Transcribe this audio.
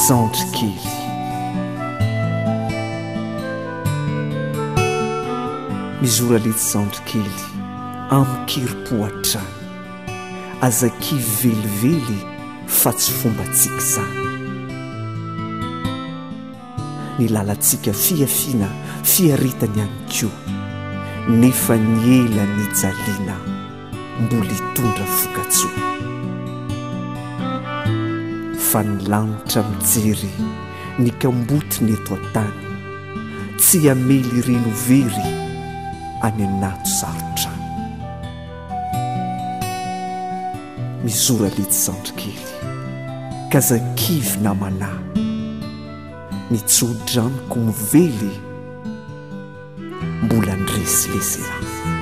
Zandry Kely. Mizora lety Zandry Kely amin'ny kiripohatrany azaki velively fa tsy fombantsika izany. Ny lalantsika fiafiana fiaritany ihany koa nefa ny ela ny jaliana mbola hitondra vokatsoa. Fa ny lanitra mijery ny kambotiny eto an-tany tsy hamely ireny very any anato sarotrany. Mizora lety Zandry Kely ka zakivy namanahy mitsodrano ko mively mbola ndresy leseraha.